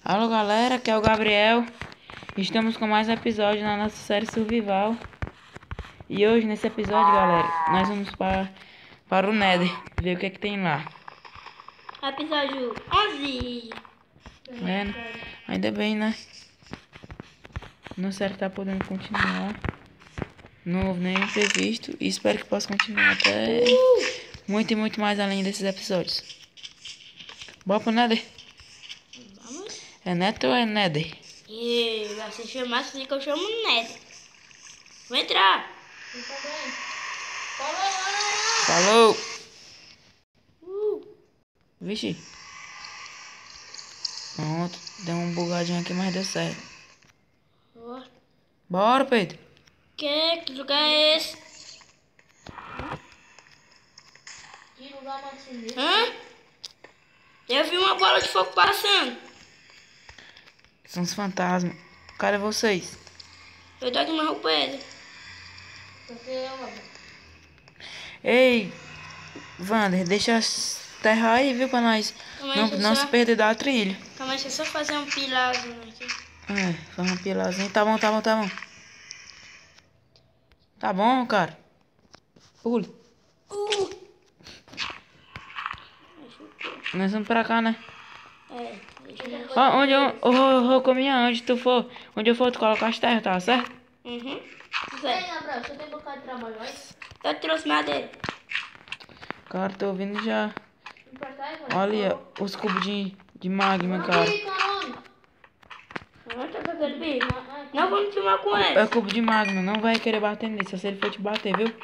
Alô galera, aqui é o Gabriel. Estamos com mais um episódio na nossa série Survival. E hoje nesse episódio, galera, nós vamos para o Nether, ver o que é que tem lá. Episódio 11. É, né? Ainda bem, né? Não sei que tá podendo continuar. Não houve nenhum imprevisto e espero que possa continuar até muito e muito mais além desses episódios. Bora pro Nether? Vamos. É Nether ou é Nether? E você chama assim que eu chamo Nether. Vou entrar. Falou! Vixe. Pronto, deu um bugadinho aqui, mas deu certo. Bora, Pedro. Que lugar é esse? Que lugar mais sinistro? Hã? Eu vi uma bola de fogo passando. São os fantasmas. Cadê vocês? Eu tô aqui no Rio Pedro. Porque eu, mano. Ei, Wander, deixa as terra aí, viu, pra nós Calma aí, não, deixa não eu se perder da trilha. Calma aí, deixa eu só fazer um pilarzinho aqui. Faz uma pilazinha. Tá bom. Tá bom, cara. Pule. Nós vamos pra cá, né? É, deixa eu... Ó, onde tu for, onde eu for, tu coloca as terras, tá certo? Uhum. Ei, Zé, Gabriel, você tem um bocado de trabalho aí? eu trouxe madeira. Cara, tô ouvindo já. Emprestar aí, mano? Olha os cubos de magma, cara. Ih, caramba! Não tá com aquele bicho. Não vamos filmar com É ele. cubo de magma, não vai querer bater nele, só se ele for te bater, viu?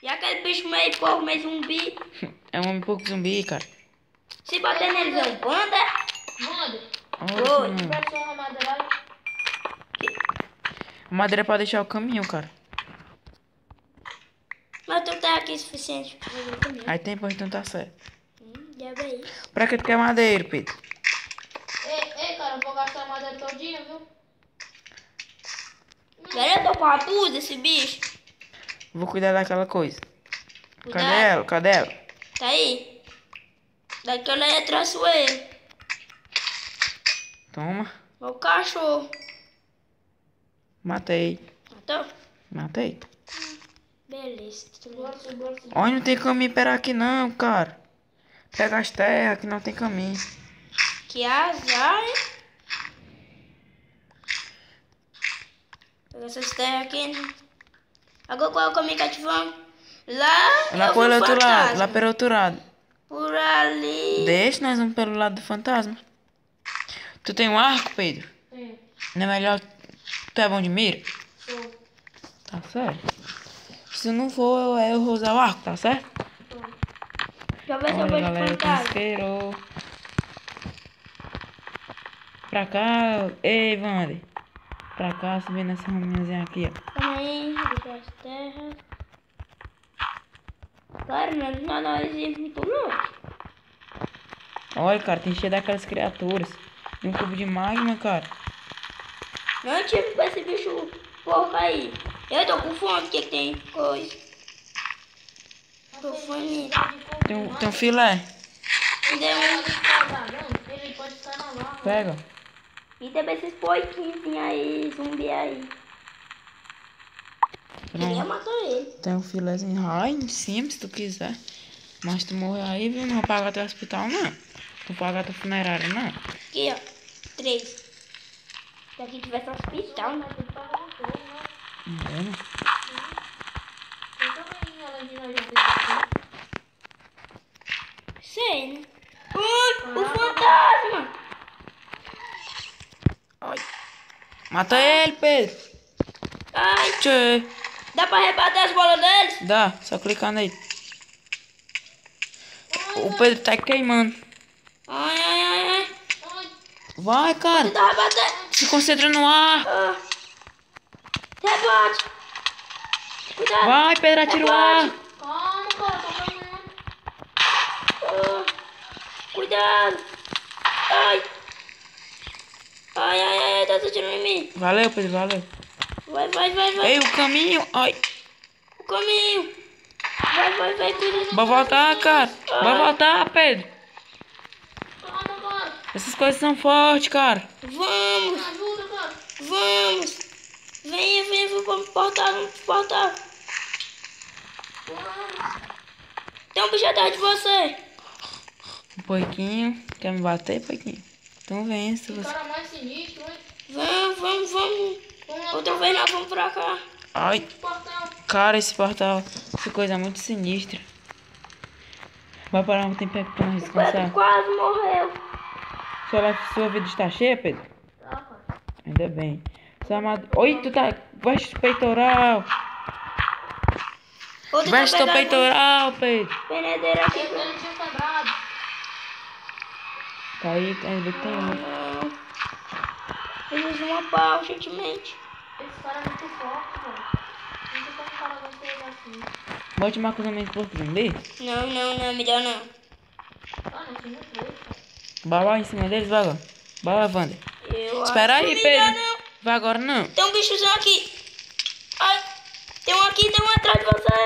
E aquele bicho meio porco, meio zumbi. É um homem pouco zumbi, cara. Se bater nele, vem um panda. Manda! Olha, Oi. mano. Empresta uma madeira aí. A madeira é pra deixar o caminho, cara. Mas tu tá aqui suficiente pra fazer comigo. Aí tem, pois então tá certo. Já veio. Pra que tu quer madeira, Pedro? Ei, cara, eu vou gastar a madeira todinha, viu? Galera, eu tô com a tudo esse bicho. Vou cuidar daquela coisa. Cuidado. Cadê ela? Tá aí. Daqui eu traço ele. Toma. O cachorro. Matei. Matou? Beleza. Bora. Olha, não tem caminho para aqui não, cara. Pega as terras que não tem caminho. Que azar, hein? Pega essas terras aqui, né? Agora qual é o caminho que ativamos? Lá eu vi pelo um outro lado, fantasma. lá pelo outro lado. Por ali. Deixa, nós vamos pelo lado do fantasma. Tu tem um arco, Pedro? Sim, Não é melhor... Tu é bom de mira? sou. Tá certo. Se não for, eu vou usar o arco, tá certo? Deixa eu ver se eu Olha, vejo galera, tem fantasma. isqueiro. Pra cá. Ei, Wander. Pra cá, subir nessa raminhazinha aqui, ó. Calma aí, deixa as terras. Claro, nós íamos muito longe. Olha, cara, tem cheio daquelas criaturas. Tem um cubo de magma, cara. Não tive com esse bicho porco aí. Eu tô com fome, o que tem coisa? Tô fome. Tem um filé. Me deu um... Ele pode ficar na barra. Pega. E também esses porquinhos aí, zumbi aí. Queria matar ele. Tem um filézinho lá em cima, se tu quiser. Mas tu morrer aí, viu? Não vou pagar teu hospital, não. Não vou pagar tua funerária, não. Aqui, ó. 3. Se aqui tivesse hospital, né? Entendeu? Eu também, além de nós já fez aqui. Sei, né? O fantasma! Ai. Mata ele, Pedro. Ai, Tchê. dá pra rebater as bolas deles? Dá, só clicar nele. O Pedro tá queimando. Ai. Vai, cara. Tenta rebater. Se concentra no ar. Ah. Rebate. Cuidado. Vai, Pedro, atira o ar. Calma, cara, tô caminhando. Ah. Cuidado. Ai, tá atirando em mim. Valeu, Pedro, valeu. Vai. Ei, o caminho. Ai. O caminho. Vai, cuida. Vai voltar, cara. Vai voltar, Pedro. Calma, cara. Essas coisas são fortes, cara. Vamos, Me ajuda, cara. vamos. Venha, vamos pro portal, vamos pro portal. Vamos. Tem um bicho atrás de você. Um porquinho. Quer me bater, porquinho? Então vem, se Que você... cara mais sinistro, hein? Vamos. Vamos lá Outra vez nós vamos pra cá. Ai, pro portal. cara, esse portal. Essa coisa é muito sinistra. Vai parar um tempo pra nós Pedro descansar. quase morreu. Sua vida está cheia, Pedro? Tá, cara. Ainda bem. Oi, tu tá... Veste o peitoral. Outra Veste tá teu pegando peitoral, Pedro. penedeira aqui. Ele tinha quebrado. Tá aí, ainda tem um. Não. Eu fiz uma pau recentemente. Esse cara é muito forte, mano. Não sei como o cara vai ser assim. Bote uma cruzamento por zumbi. Não, melhor não. Ah, não tinha três, cara. Vai lá em cima deles, vai agora. Vai lá, Wander. Eu Espera acho aí, que Pedro. melhor não. Vai agora não. Tem um bichozão aqui. Ai, tem um aqui, tem um atrás de você.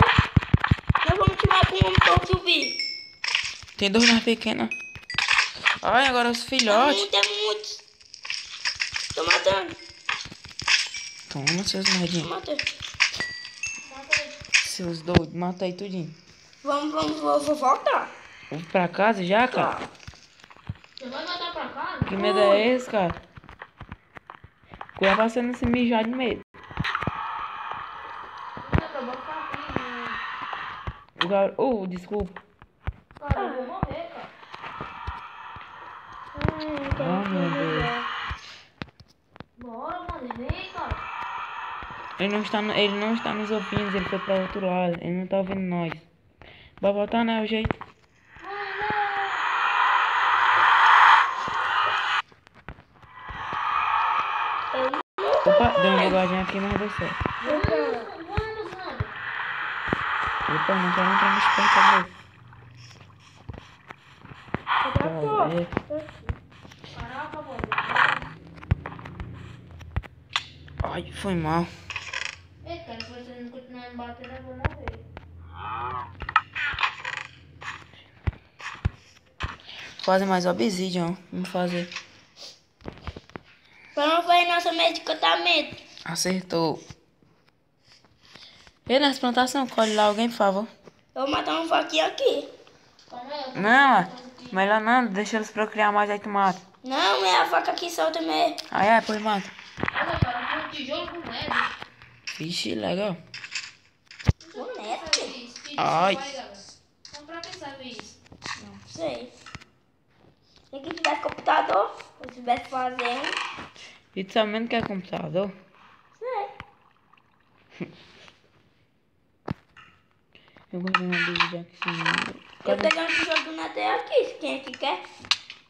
Nós vamos te matar com um homem todo zumbi. Tem dois mais pequenos. Ai, agora os filhotes. Tem muitos. Tô matando. Toma, seus Tô merdinhos. matando. Mata ele. Seus doidos. Mata aí tudinho. Vou voltar. Vamos pra casa já, cara? Você vai voltar pra casa? Que medo é esse, cara? Cuidado pra você não se mijar de medo. Não dá pra botar aqui, né? Desculpa. Cara, eu vou morrer, cara. Oh, meu Deus. Bora, mano. Vem, cara. Ele não está nos ouvindo, ele foi pra outro lado. Ele não tá ouvindo nós. Vai voltar, né? O jeito. Opa, deu uma bugadinha aqui, mas deu certo. Vamos, mano. Opa, não quero entrar nesse portal não. Caraca, mano. Ai, foi mal. Ei, cara, se você não continuar me batendo, eu vou morrer. Fazer mais obsidian, vamos fazer. Vamos fazer nosso medicamento. Acertou. E nas plantações, colhe lá alguém, por favor. Eu vou matar um vaquinho aqui. Calma aí, eu tô Não, melhor não, deixa eles procriar mais, aí tu mata. Não, é a vaca aqui solta mesmo. Aí, pois mata. Olha, cara, foi um tijolo com neve. Vixe, legal. Boneco? Ai. Então pra que serve isso? Não sei. Se aqui tivesse computador, eu estivesse fazendo. E tu sabe mesmo que é computador? Sei. Eu gosto de uma obsidian aqui. Eu peguei um tijolo do Natal aqui, quem aqui quer?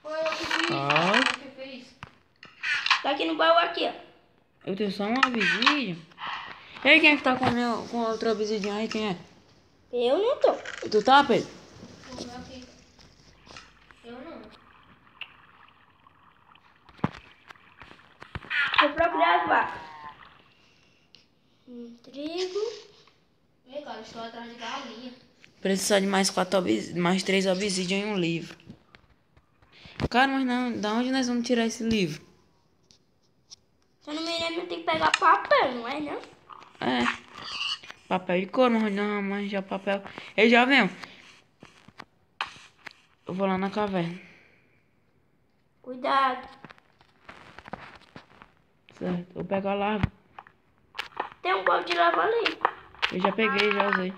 Foi eu que fiz. Ai. Eu que fiz. Tá aqui no baú aqui, ó. Eu tenho só uma obsidian. E aí, quem é que tá com outra obsidian aí? Quem é? Eu não tô. Tu tá, Pedro? Vou ver aqui. Eu não. Vou procurar as vacas. Trigo. Ei, cara, estou atrás de galinha. Precisa de mais 3 obsidian em um livro. Cara, mas não, da onde nós vamos tirar esse livro? Se eu não me lembro, tem que pegar papel, não é, não? É. Papel de couro, mas não, mas já papel. Ei, já venho. Eu vou lá na caverna. Cuidado. Certo. Eu pego a larva. Tem um balde de lava ali. Eu já peguei, já usei.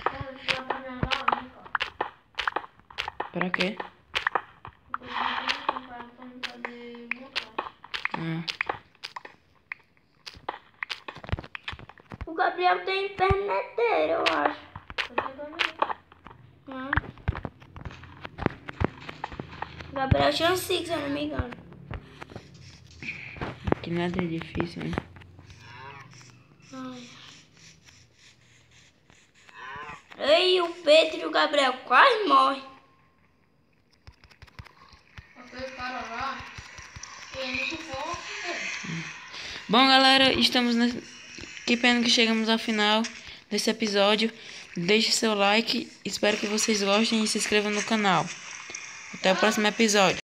Cara, eu estou atrás da minha galinha, cara. Pra quê? Depois eu vou comprar pra me fazer montagem. O Gabriel tem interneteira, eu acho. Eu tenho também. Hum. O Gabriel tinha 5, se eu não me engano. Que nada é difícil, né? Ai. Ei, o Pedro e o Gabriel quase morrem. Aquele cara lá, ele é muito forte, velho. Bom, galera, estamos nesse... Que pena que chegamos ao final desse episódio. Deixe seu like. Espero que vocês gostem e se inscrevam no canal. Até o próximo episódio.